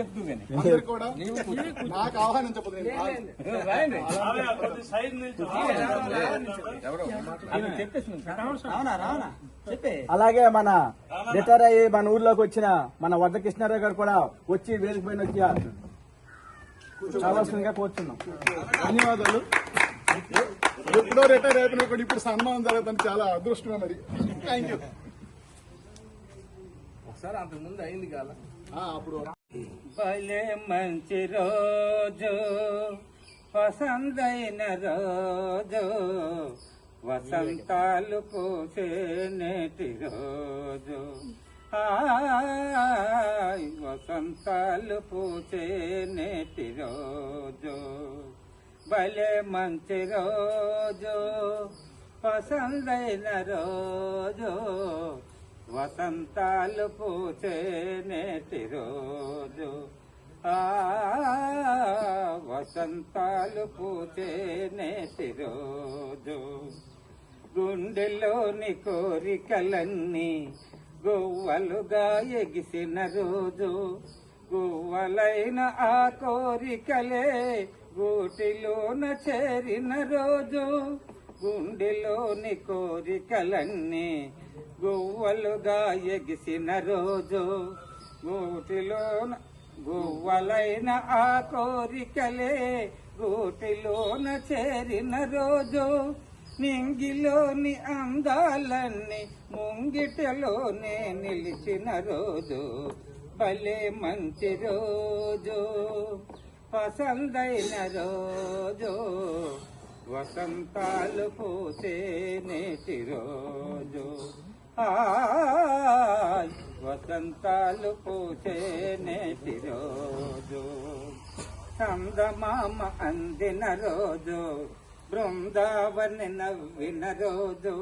నాకు ఆహ్వానం చెప్పదు. అలాగే మన రిటైర్ అయ్యి మన ఊర్లోకి వచ్చిన మన వద్ద కృష్ణారావు గారు కూడా వచ్చి వేదిక పైన వచ్చి కావాల్సిందిగా కోరుతున్నాం. ధన్యవాదాలు. ఎప్పుడో రిటైర్ అయిపోయినా కూడా ఇప్పుడు సన్మానం జరగదని చాలా అదృష్టమే. మరి థ్యాంక్ యూ. ఒకసారి అంతకు ముందు అయింది కాల అప్పుడు భలే మంచి రోజు, వసంతైన రోజు, వసంతాలు పూసే నేటి రోజు, వసంతాలు పూసే నేటి రోజు. భలే మంచి రోజు, వసంతైన రోజు, వసంతాలు పూసే నేటి రోజు, వసంతాలు పూసే నేటి రోజు. గుండెలోని కోరికలన్నీ గువ్వలుగా ఎగిసిన రోజు, గువ్వలైన ఆ కోరికలే గూటిలోన చేరిన రోజు. గుండెలోని కోరికలన్నీ గువ్వలుగా ఎగిసిన రోజు, గూటిలోన గువ్వలైన ఆ కోరికలే గూటిలోన చేరిన రోజు. నింగిలోని అందాలన్నీ ముంగిటలోనే నిలిచిన రోజు, భలే మంచి రోజు, వసంతైన రోజు, వసంతాలు పూసే నేటి రోజు, వసంతాలు పూసే నేటి రోజు. చందమామ అందిన రోజు, బృందావని నవ్విన రోజు,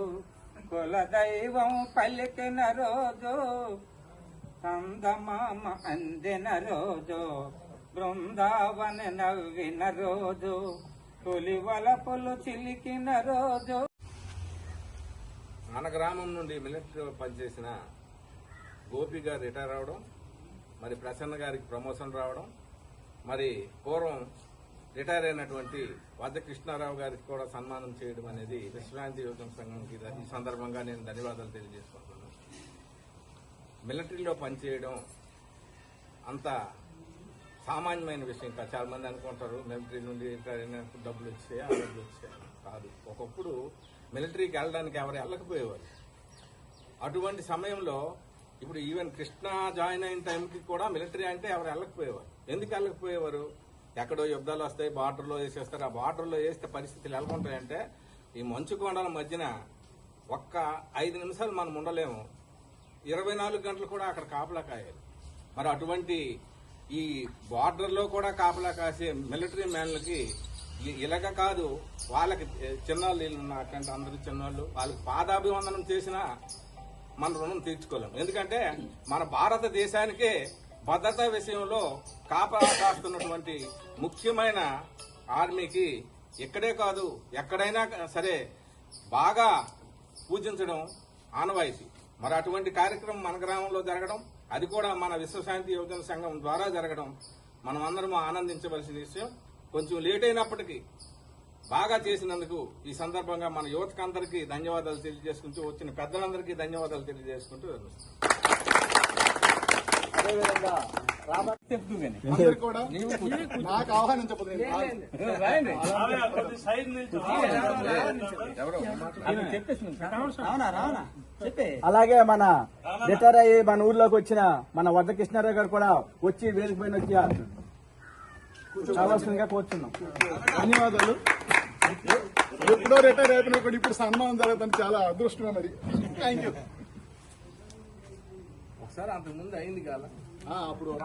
కులదైవం పలికిన రోజు. చందమామ అందిన రోజు, బృందావని నవ్విన రోజు, తొలి వలపులు చిలికిన రోజు. మన గ్రామం నుండి మిలిటరీలో పనిచేసిన గోపి గారు రిటైర్ అవడం, మరి ప్రసన్న గారికి ప్రమోషన్ రావడం, మరి పూర్వం రిటైర్ అయినటువంటి వద్ద కృష్ణారావు గారికి కూడా సన్మానం చేయడం అనేది విశ్రాంతి యువజన సంఘంకి ఈ సందర్భంగా నేను ధన్యవాదాలు తెలియజేసుకుంటున్నాను. మిలిటరీలో పనిచేయడం అంత సామాన్యమైన విషయం కాదు. చాలా మంది అనుకుంటారు మిలిటరీ నుండి రిటైర్ అయినప్పుడు డబ్బులు వచ్చాయి, ఆ డబ్బులు వచ్చాయి. కాదు. ఒకప్పుడు మిలిటరీకి వెళ్ళడానికి ఎవరు వెళ్ళకపోయేవారు. అటువంటి సమయంలో ఇప్పుడు ఈవెన్ కృష్ణ జాయిన్ అయిన టైంకి కూడా మిలిటరీ అంటే ఎవరు వెళ్ళకపోయేవారు. ఎందుకు వెళ్ళకపోయేవారు? ఎక్కడో యుద్ధాలు వస్తాయి, బార్డర్లో వేసేస్తారు. ఆ బార్డర్లో వేస్తే పరిస్థితులు ఎలా ఉంటాయంటే, ఈ మంచు కొండల మధ్యన ఒక్క 5 నిమిషాలు మనం ఉండలేము, 24 గంటలు కూడా అక్కడ కాపలా కాయాలి. మరి అటువంటి ఈ బార్డర్లో కూడా కాపలా కాసే మిలిటరీ మ్యాన్లకి ఇలాగ కాదు, వాళ్ళకి చిన్నాళ్ళు నాకంటే అందరూ చిన్నాళ్ళు, వాళ్ళకి పాదాభివందనం చేసినా మన రుణం తీర్చుకోలేము. ఎందుకంటే మన భారతదేశానికే భద్రతా విషయంలో కాపలా కాస్తున్నటువంటి ముఖ్యమైన ఆర్మీకి ఇక్కడే కాదు ఎక్కడైనా సరే బాగా పూజించడం ఆనవాయితీ. మరి అటువంటి కార్యక్రమం మన గ్రామంలో జరగడం, అది కూడా మన విశ్వశాంతి యువజన సంఘం ద్వారా జరగడం మనం అందరం ఆనందించవలసిన విషయం. కొంచెం లేట్ అయినప్పటికీ బాగా చేసినందుకు ఈ సందర్భంగా మన యువతకు అందరికీ ధన్యవాదాలు తెలియజేసుకుంటూ, వచ్చిన పెద్దలందరికీ ధన్యవాదాలు తెలియజేసుకుంటూ అదేవిధంగా నాకు ఆహ్వానం చెప్పదు. అలాగే మన రిటైర్ అయ్యి మన ఊర్లోకి వచ్చిన మన వద్ద కృష్ణారావు గారు కూడా వచ్చి వేదిక పైన వచ్చి కావాల్సిందిగా కోరుతున్నాం. ధన్యవాదాలు. ఎప్పుడో రిటైర్ అయిపోయినా కూడా ఇప్పుడు సన్మానం జరగదని చాలా అదృష్టమే. మరి థ్యాంక్ యూ. ఒకసారి అంతకు ముందు అయింది కాల అప్పుడు